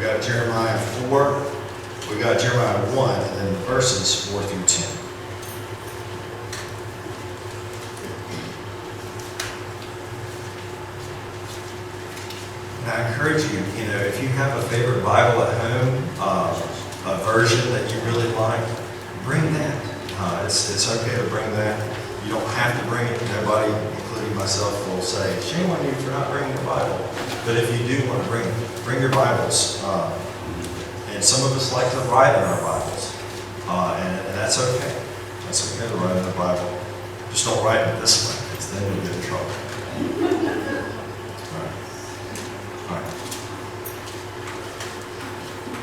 We got Jeremiah 4, we got Jeremiah 1, and then verses 4 through 10. And I encourage you, if you have a favorite Bible at home, a version that you really like, bring that. It's okay to bring that. You don't have to bring it. Nobody, including myself, will say, shame on you for not bringing your Bible. But if you do want to bring your Bibles. And some of us like to write in our Bibles. And that's okay. That's okay to write in the Bible. Just don't write it this way, because then you'll get in trouble. All right.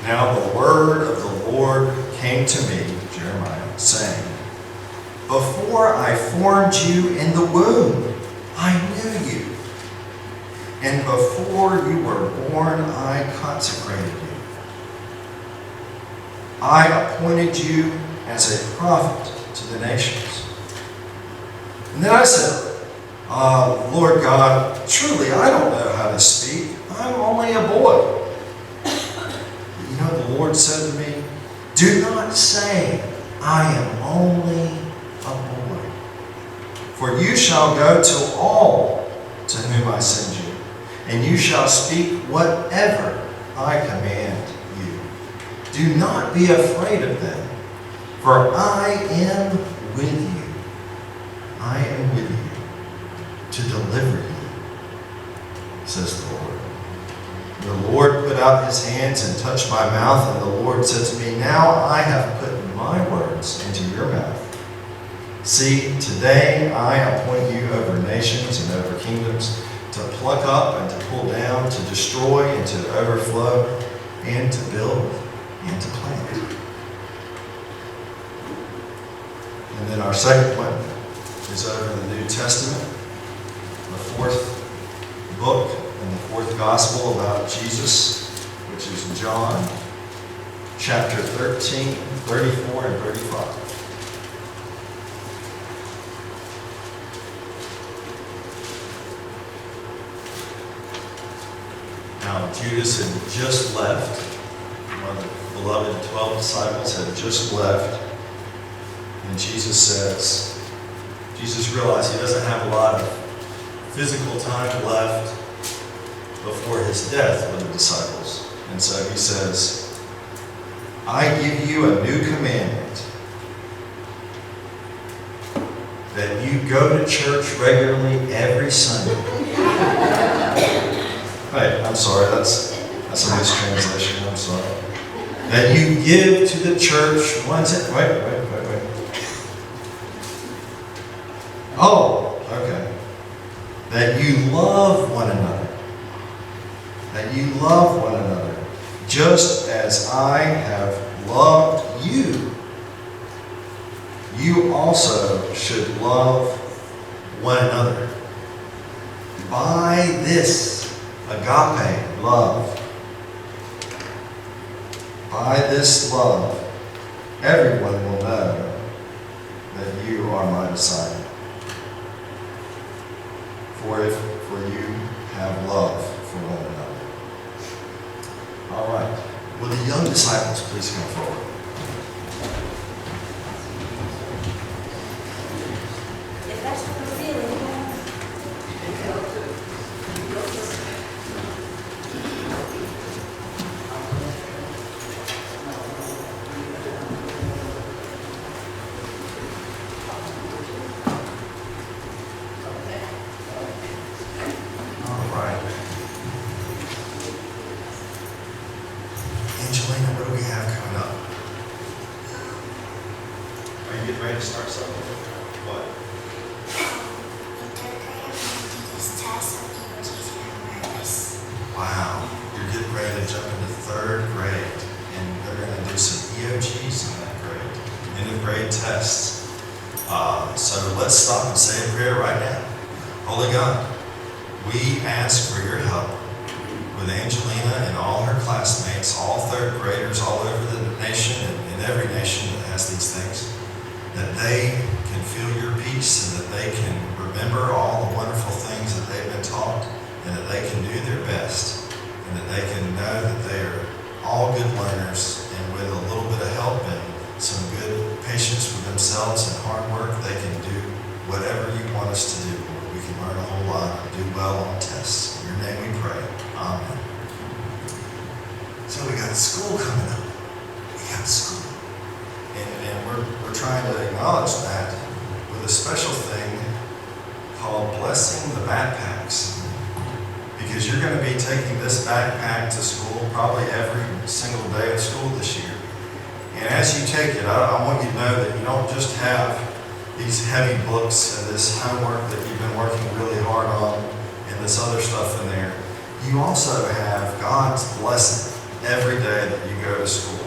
Now the word of the Lord came to me, Jeremiah, saying, before I formed you in the womb, I knew you. And before you were born, I consecrated you. I appointed you as a prophet to the nations. And then I said, Lord God, truly I don't know how to speak. I'm only a boy. The Lord said to me, do not say, I am only a boy. For you shall go to all to whom I send you, and you shall speak whatever I command you. Do not be afraid of them, for I am with you. I am with you to deliver you, says the Lord. The Lord put out his hands and touched my mouth, and the Lord said to me, now I have put my words into your mouth. See, today I appoint you over nations and over kingdoms, to pluck up and to pull down, to destroy and to overflow, and to build and to plant. And then our second one is over in the New Testament, the fourth book and the fourth gospel about Jesus, which is John, chapter 13, 34 and 35. Now, Judas had just left. One of the beloved 12 disciples had just left. And Jesus realized he doesn't have a lot of physical time left before his death with the disciples. And so he says, I give you a new commandment, that you go to church regularly every Sunday. Wait, I'm sorry, that's a mistranslation, I'm sorry. That you give to the church once a... Wait. Oh, okay. That you love one another. That you love one another, just as I have loved you. You also should love one another. By this agape love, by this love, everyone will know that you are my disciple. For you have love for one another. All right. Will the young disciples please come forward? If that's what we're feeling, Angelina, what do we have coming up? Are you getting ready to start something? What? Wow, you're getting ready to jump into third grade, and they're going to do some EOGs in that grade, end of grade tests. So let's stop and say a prayer right now. Holy God, we ask for your help with Angelina and all her classmates, all third graders all over the nation and in every nation that has these things, that they can feel your peace and that they can remember all the wonderful things that they've been taught, and that they can do their best, and that they can know that they are good learners, and with a little bit of help and some good patience with themselves and hard work, they can do whatever you want us to do. We can learn a whole lot and do well on tests. In your name we pray. Amen. So we got school coming up. We got school. And we're trying to acknowledge that with a special thing called blessing the backpacks. Because you're going to be taking this backpack to school probably every single day of school this year. And as you take it, I want you to know that you don't just have these heavy books and this homework that you've been working really hard on and this other stuff in there. You also have God's blessing every day that you go to school.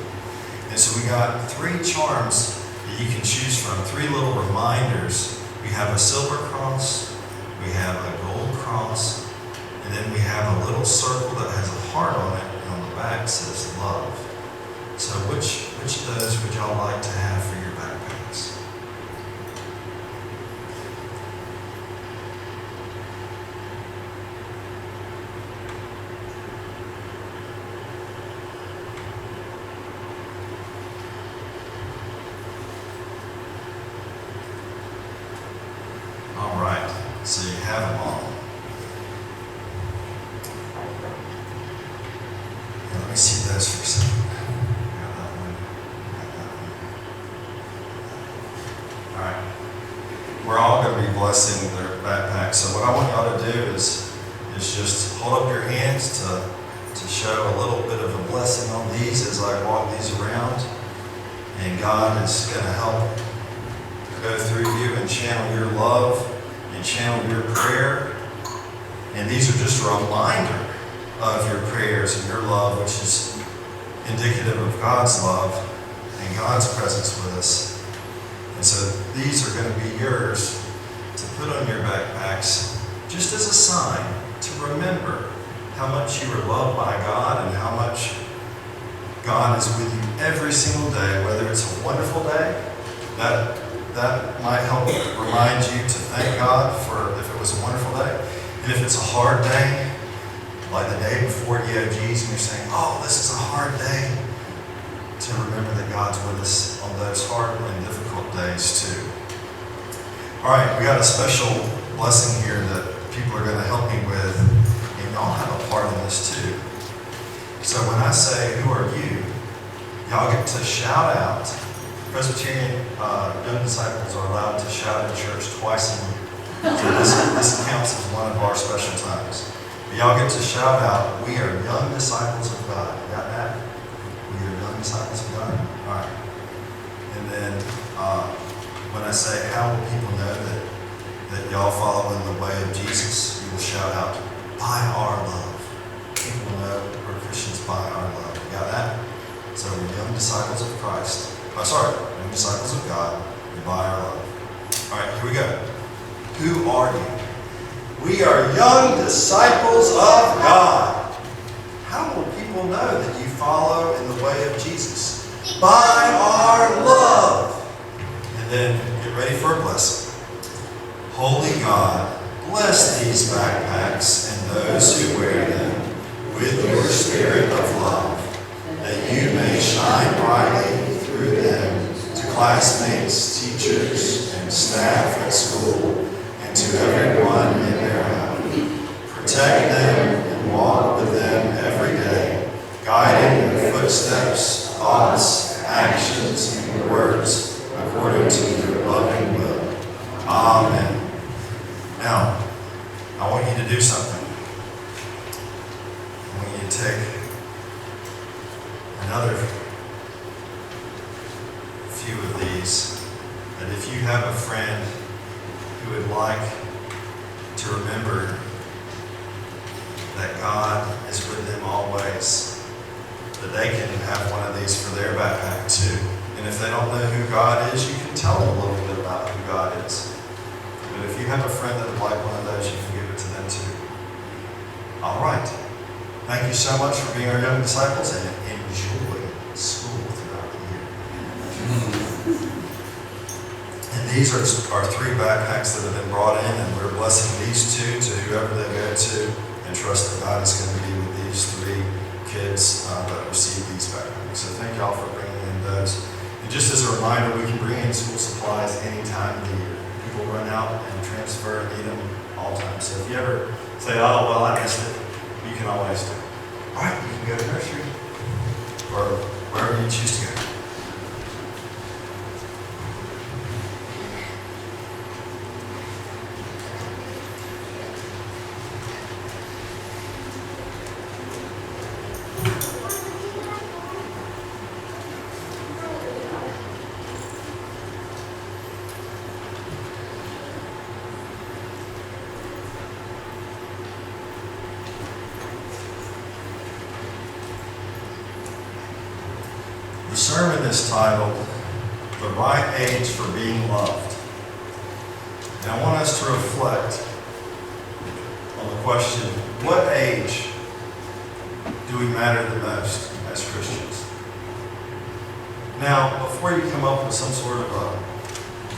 And so we got 3 charms that you can choose from, 3 little reminders. We have a silver cross, we have a gold cross, and then we have a little circle that has a heart on it, and on the back says love. So which of those would y'all like to have for your backpacks? All right, so you have them all. Now, let me see those for a second. Got that one. All right. We're all going to be blessing their backpacks. So what I want y'all to do is just hold up your hands to show a little bit of a blessing on these as I walk these around. And God is going to help go through you and channel your love and channel your prayer. And these are just a reminder of your prayers and your love, which is indicative of God's love and God's presence with us. And so these are going to be yours to put on your backpacks just as a sign to remember how much you are loved by God and how much God is with you every single day, whether it's a wonderful day, that might help remind you to thank God for if it was a wonderful day. And if it's a hard day, like the day before EOGs, and you're saying, oh, this is a hard day, to remember that God's with us on those hard and difficult days too. All right, we got a special blessing here that people are going to help me with, and y'all have a part in this too. So when I say, who are you, y'all get to shout out. Presbyterian young disciples are allowed to shout in church twice a year. So this counts as one of our special times. But y'all get to shout out, we are young disciples of God. You got that? We are young disciples of God? All right. And then when I say, how will people know that y'all follow in the way of Jesus, you will shout out, by our love. People know we're Christians by our love. You got that? So we're young disciples of Christ. Young disciples of God, and by our love. All right, here we go. Who are you? We are young disciples of God. How will people know that you follow in the way of Jesus? By our love. And then get ready for a blessing. Holy God, bless these backpacks and those who wear them with your spirit of love, that you may shine brightly through them to classmates, teachers, and staff at school, and to everyone in their home. Protect them and walk with them every day, guiding their footsteps, thoughts, actions, and words according to your loving will. Amen. Now, I want you to do something. I want you to take another few of these, that if you have a friend who would like to remember that God is with them always, that they can have one of these for their backpack too. And if they don't know who God is, you can tell them a little bit about who God is. But if you have a friend that would like one of those, you can give it to them too. All right. Thank you so much for being our young disciples, and enjoy school throughout the year. And these are 3 backpacks that have been brought in, and we're blessing these 2 to whoever they go to, and trust that God is going to be with these 3 kids that receive these backpacks. So thank y'all for bringing in those. And just as a reminder, we can bring in school supplies any time of the year. People run out and transfer, need them all the time. So if you ever say, oh, well, I missed it, you can always do it. All right, you can go to nursery or wherever you choose to go. The sermon is titled, The Right Age for Being Loved. And I want us to reflect on the question, what age do we matter the most as Christians? Now, before you come up with some sort of a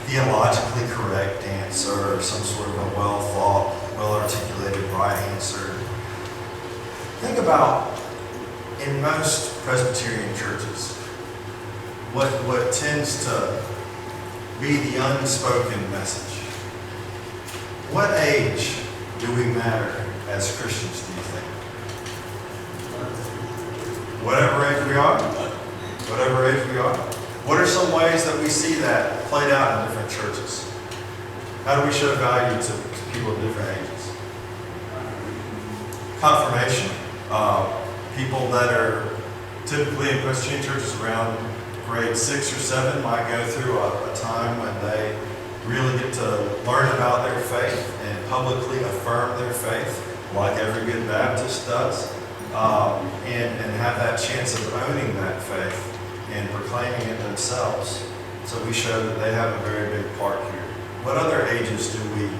theologically correct answer or some sort of a well-thought, well-articulated right answer, think about, in most Presbyterian churches, what tends to be the unspoken message. What age do we matter as Christians, do you think? Whatever age we are? Whatever age we are? What are some ways that we see that played out in different churches? How do we show value to people of different ages? Confirmation. People that are typically in Presbyterian churches around grade 6 or 7 might go through a time when they really get to learn about their faith and publicly affirm their faith, like every good Baptist does, and have that chance of owning that faith and proclaiming it themselves. So we show that they have a very big part here. What other ages do we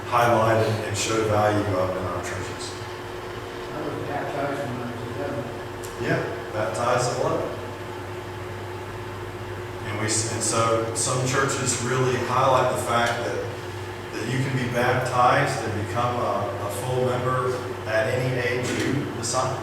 highlight and show value of in our churches? I was baptized when I was 11. Yeah, baptized at 11. And so some churches really highlight the fact that you can be baptized and become a full member at any age you decide.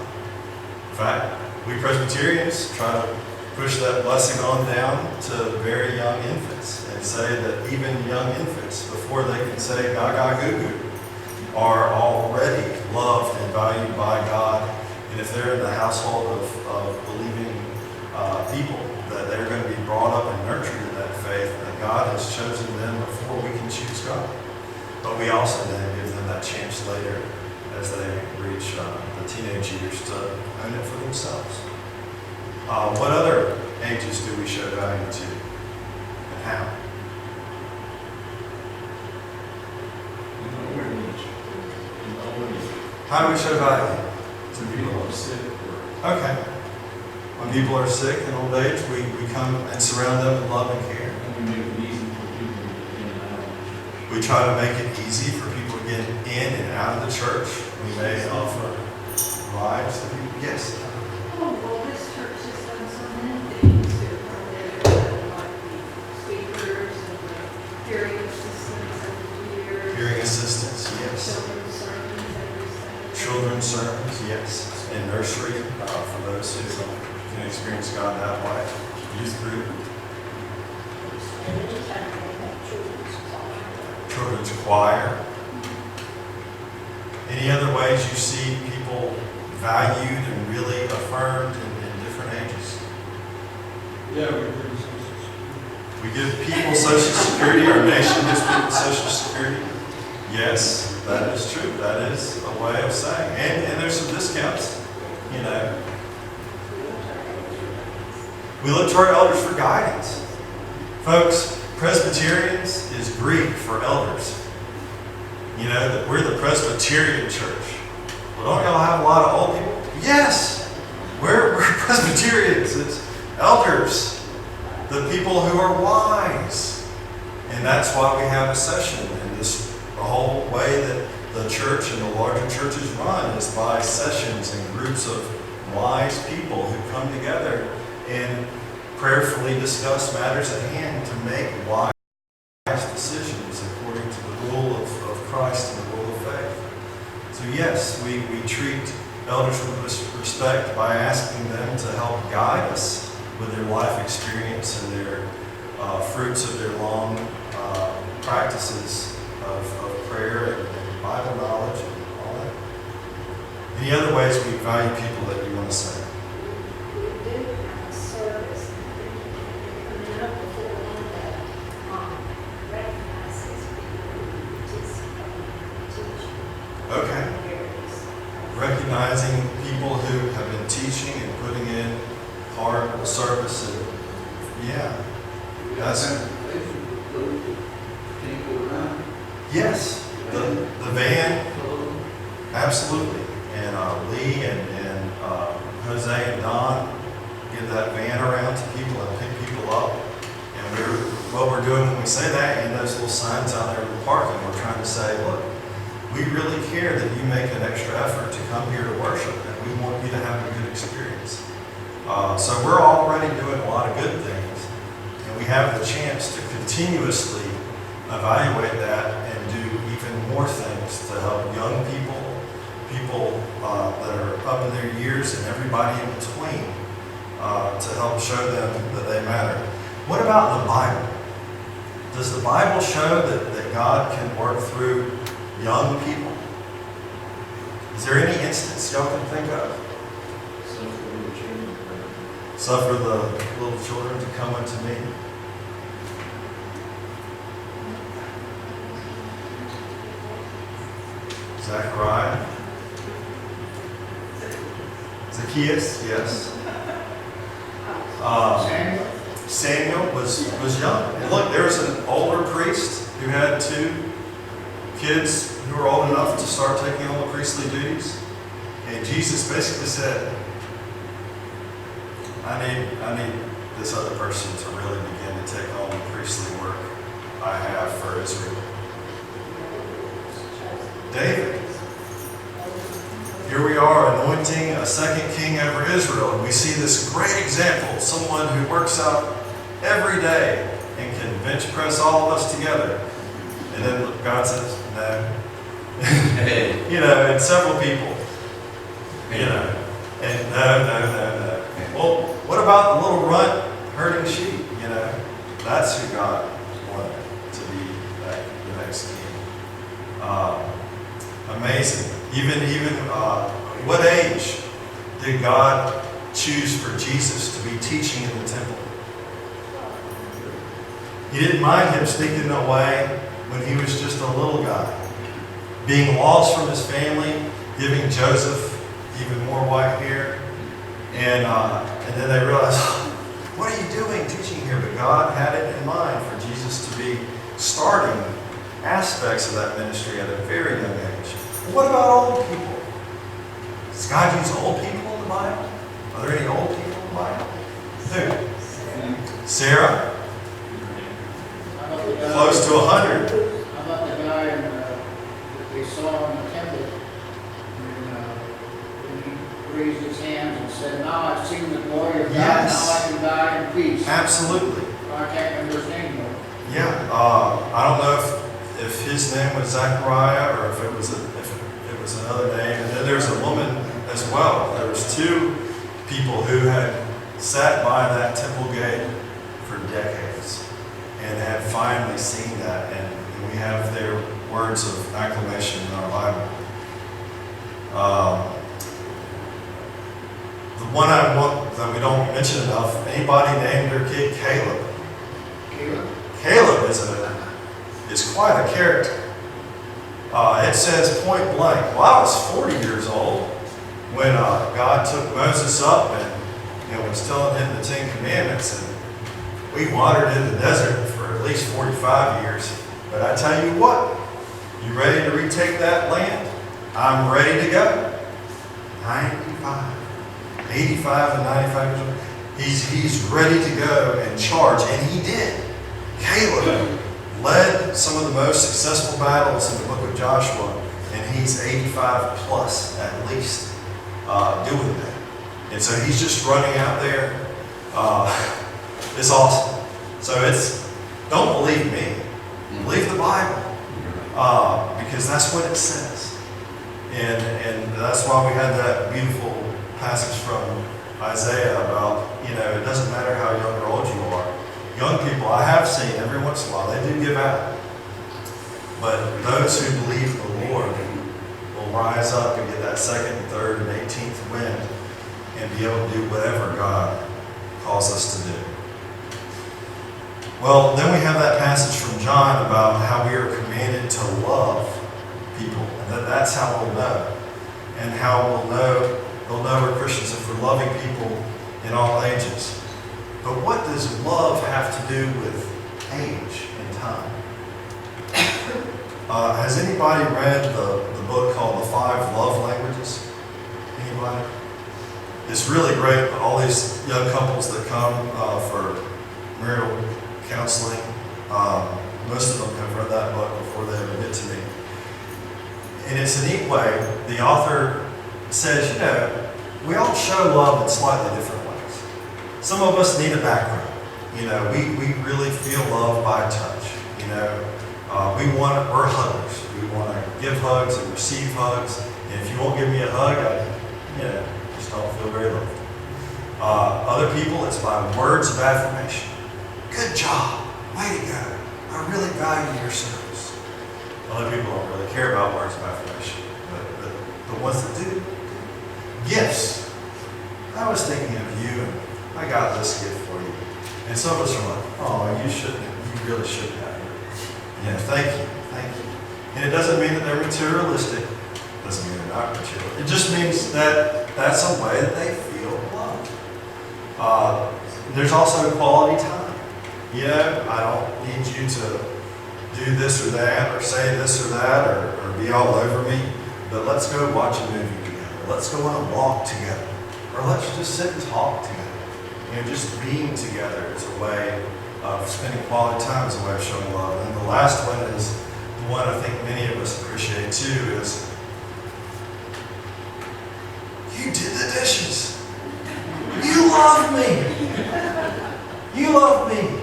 In fact, we Presbyterians try to push that blessing on down to very young infants and say that even young infants, before they can say gaga goo goo, are already loved and valued by God. And if they're in the household of believing people, that they're going to be brought up and nurtured in that faith, that God has chosen them before we can choose God. But we also then give them that chance later as they reach the teenage years to own it for themselves. What other ages do we show value to, and how? How do we show value? When people are sick or Okay. When people are sick in old age, we come and surround them with love and care. we make it easy for people to get in and out. We try to make it easy for people to get in and out of the church. We may offer rides to people. Yes. Oh, well, this church has done so many things to accommodate, like the speakers and the hearing assistants every year. Hearing assistance, yes. Children's sermons every Sunday. Children's sermons, yes. In nursery, for those who can experience God that way. Youth group, And anytime they have children's choir. children's choir. Any other ways you see people valued and really affirmed in different ages? Yeah, we're pretty social. We give people Social Security, our nation gives people Social Security. Yes, that is true. That is a way of saying. And there's some discounts, you know. We look to our elders for guidance. Folks, Presbyterians is Greek for elders. You know, that we're the Presbyterian church. Well, don't y'all have a lot of old people? Yes, we're Presbyterians. It's elders, the people who are wise. And that's why we have a session. And the whole way that the church and the larger churches run is by sessions and groups of wise people who come together and prayerfully discuss matters at hand to make wise decisions according to the rule of Christ and the rule of faith. So yes, we treat elders with respect by guide us with their life experience and their fruits of their long practices of prayer and Bible knowledge and all that. Any other ways we value people that you want to say? We do have a service coming up before one that recognizes people who participate in teaching. Okay. Recognizing people who have been teaching and putting in hard service and that's yes, the van, absolutely, and Lee and Jose and Don give that van around to people and pick people up, and what we're doing when we say that, and those little signs out there in the parking, we're trying to say, look, we really care that you make an extra effort to come here to worship, and we want you to have a good experience. So we're already doing a lot of good things, and we have the chance to continuously evaluate that and do even more things to help young people that are up in their years, and everybody in between, to help show them that they matter. What about the Bible? Does the Bible show that God can work through young people? Is there any instance y'all can think of? Suffer the little children to come unto me. Zechariah. Zacchaeus, yes. Samuel was young. And look, there was an older priest who had 2 kids who were old enough to start taking on the priestly duties. And Jesus basically said, I need this other person to really begin to take on the priestly work I have for Israel. David. Here we are anointing a second king over Israel. And we see this great example, someone who works out every day and can bench press all of us together. And then God says, no. And several people, and no. Well, what about the little runt herding sheep? That's who God wanted to be the next king. Amazing. Even what age did God choose for Jesus to be teaching in the temple? He didn't mind him sneaking away when he was just a little guy, being lost from his family, giving Joseph even more white hair, and then they realized, what are you doing teaching here? But God had it in mind for Jesus to be starting aspects of that ministry at a very young age. What about old people? Does God use old people in the Bible? Are there any old people in the Bible? Who? Sarah? Close to 100. How about the guy that they saw in the temple when he raised his hands and said, now I've seen the glory of God, Yes. now I can die in peace. Absolutely. I can't remember his name though. Yeah. I don't know if his name was Zechariah or if it was another name. And then there's a woman as well. There was 2 people who had sat by that temple gate for decades and had finally seen that, and we have their words of acclamation in our Bible. The one I want that we don't mention enough, anybody named their kid Caleb? Caleb is quite a character. It says point blank, well, I was 40 years old when God took Moses up and was telling him the 10 Commandments, and we wandered in the desert for at least 45 years. But I tell you what, you ready to retake that land? I'm ready to go. 85 and 95 years old. He's ready to go and charge, and he did. Caleb led some of the most successful battles in the book of Joshua, and he's 85 plus at least doing that. And so he's just running out there. It's awesome. So don't believe me. Believe the Bible. Because that's what it says. And that's why we had that beautiful passage from Isaiah about, it doesn't matter how young or old you are. Young people, I have seen every once in a while, they do give out. But those who believe the Lord will rise up and get that second, third, and 18th wind and be able to do whatever God calls us to do. Well, then we have that passage from John about how we are commanded to love people, and that's how we'll know. And how we'll know we're Christians if we're loving people in all ages. But what does love have to do with age and time? Has anybody read the book called The 5 Love Languages? Anybody? It's really great. All these young couples that come for marital counseling, most of them have read that book before they ever get to me. And it's a neat way. The author says, we all show love in slightly different ways. Some of us need a background. We really feel love by touch. We're huggers. We want to give hugs and receive hugs. And if you won't give me a hug, I just don't feel very loved. Other people, it's by words of affirmation. Good job. Way to go. I really value your service. Other people don't really care about words of affirmation. But the ones that do, gifts. I was thinking of you, and I got this gift for you. And some of us are like, oh, you really shouldn't have it. Thank you. And it doesn't mean that they're materialistic. It doesn't mean they're not materialistic. It just means that that's a way that they feel loved. There's also quality time. I don't need you to do this or that, or say this or that, or be all over me. But let's go watch a movie together. Let's go on a walk together. Or let's just sit and talk together. Just being together is a way of spending quality time, is a way of showing love. And the last one is the one I think many of us appreciate too, is you did the dishes. You love me. You love me.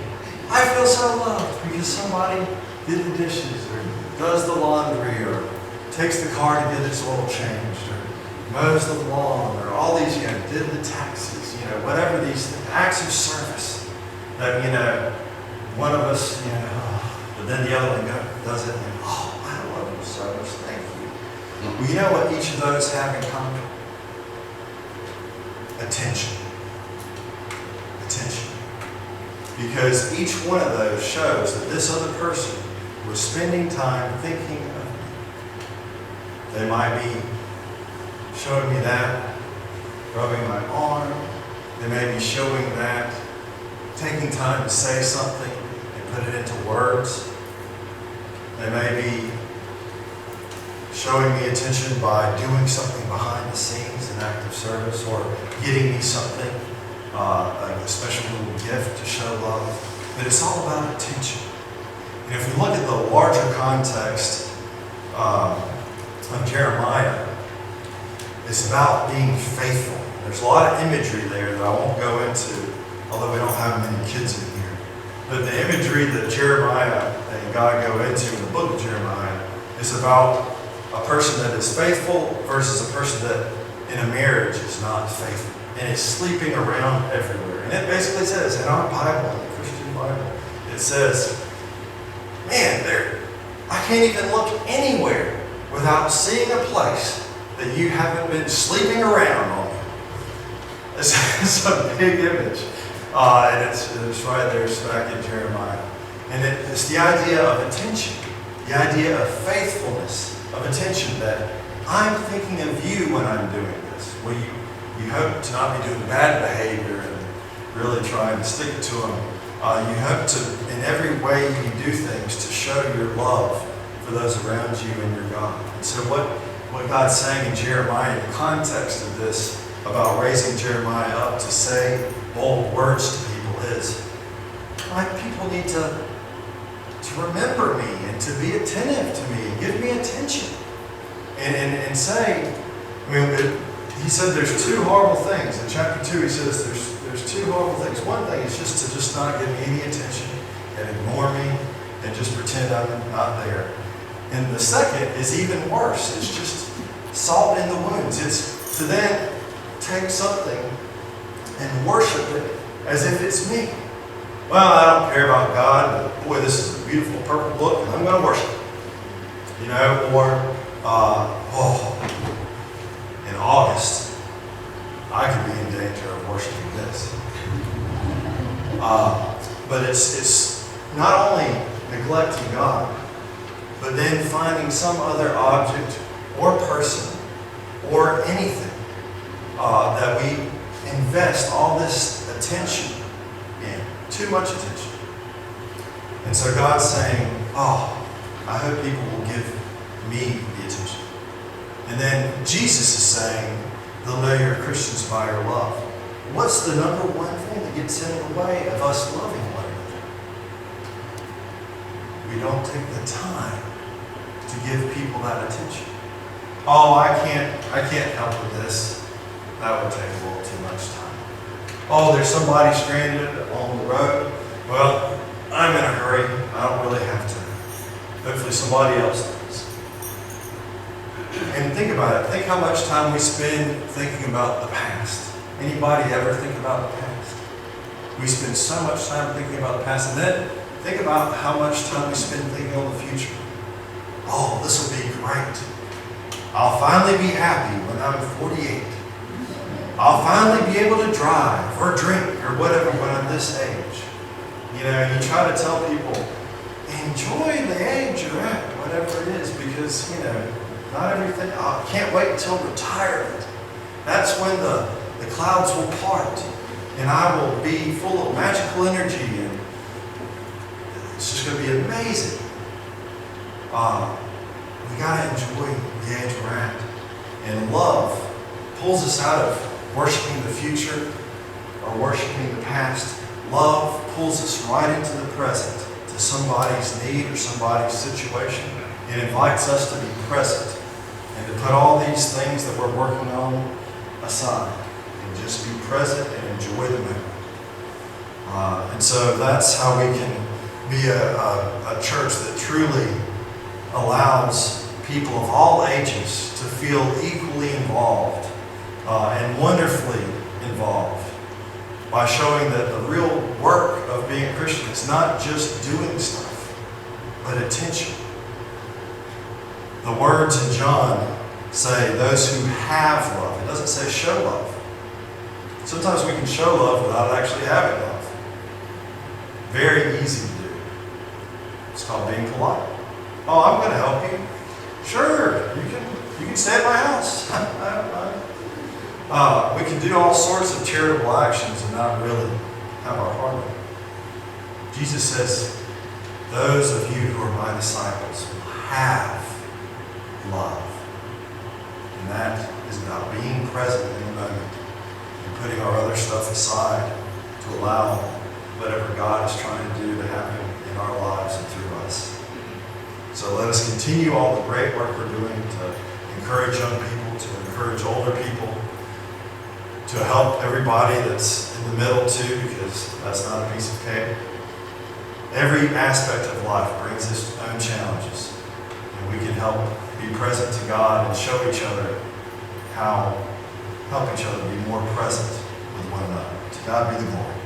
I feel so loved because somebody did the dishes, or does the laundry, or takes the car to get its oil changed, or mows the lawn, or all these, did the taxes, whatever these acts of service that, one of us, but then the other one does it, and I love you so much, thank you. Well, you know what each of those have in common? Attention. Attention. Because each one of those shows that this other person was spending time thinking of me. They might be showing me that, rubbing my arm. They may be showing that, taking time to say something and put it into words. They may be showing me attention by doing something behind the scenes, an act of service, or getting me something, like a special little gift to show love. But it's all about attention. And if we look at the larger context of Jeremiah, it's about being faithful. There's a lot of imagery there that I won't go into, although we don't have many kids in here. But the imagery that Jeremiah and God go into in the book of Jeremiah is about a person that is faithful versus a person that in a marriage is not faithful and is sleeping around everywhere. And it basically says in our Bible, in the Christian Bible, it says, man, I can't even look anywhere without seeing a place that you haven't been sleeping around on. It's a big image. And it's right there, it's back in Jeremiah. And it's the idea of attention, the idea of faithfulness, of attention, that I'm thinking of you when I'm doing this. Well, you hope to not be doing bad behavior and really trying to stick to them. You hope to, in every way you do things, to show your love for those around you and your God. And so what God's saying in Jeremiah, in the context of this, about raising Jeremiah up to say bold words to people is, my people need to remember me and to be attentive to me and give me attention. And say, he said there's two horrible things. In chapter 2 he says there's two horrible things. One thing is just not give me any attention and ignore me and just pretend I'm not there. And the second is even worse. It's just salt in the wounds. It's to then take something and worship it as if it's me. Well, I don't care about God, but boy, this is a beautiful purple book, and I'm going to worship it. You know, or, in August, I could be in danger of worshiping this. But it's not only neglecting God, but then finding some other object or person or anything that we invest all this attention in, too much attention. And so God's saying, oh, I hope people will give me the attention. And then Jesus is saying, they'll know you're Christians by your love. What's the number one thing that gets in the way of us loving one another? We don't take the time to give people that attention. Oh, I can't help with this. That would take a little too much time. Oh, there's somebody stranded along the road. Well, I'm in a hurry. I don't really have to. Hopefully somebody else does. And think about it. Think how much time we spend thinking about the past. Anybody ever think about the past? We spend so much time thinking about the past. And then think about how much time we spend thinking on the future. Oh, this will be great. I'll finally be happy when I'm 48. I'll finally be able to drive or drink or whatever when I'm this age. You know, and you try to tell people, enjoy the age you're at, whatever it is, because, you know, not everything, I can't wait until retirement. That's when the clouds will part and I will be full of magical energy and it's just going to be amazing. We got to enjoy the age we're at. And love pulls us out of worshiping the future or worshiping the past. Love pulls us right into the present, to somebody's need or somebody's situation. It invites us to be present and to put all these things that we're working on aside and just be present and enjoy the moment. And so that's how we can be a church that truly allows people of all ages to feel equally involved and wonderfully involved by showing that the real work of being a Christian is not just doing stuff, but attention. The words in John say those who have love. It doesn't say show love. Sometimes we can show love without actually having love. Very easy to do. It's called being polite. Oh, I'm going to help you. Sure, you can stay at my house. We can do all sorts of charitable actions and not really have our heart in it. Jesus says, those of you who are my disciples will have love. And that is about being present in the moment and putting our other stuff aside to allow whatever God is trying to do to happen in our lives and through us. So let us continue all the great work we're doing to encourage young people, to encourage older people, to help everybody that's in the middle too, because that's not a piece of cake. Every aspect of life brings its own challenges, and we can help be present to God and show each other how help each other be more present with one another. To God be the glory.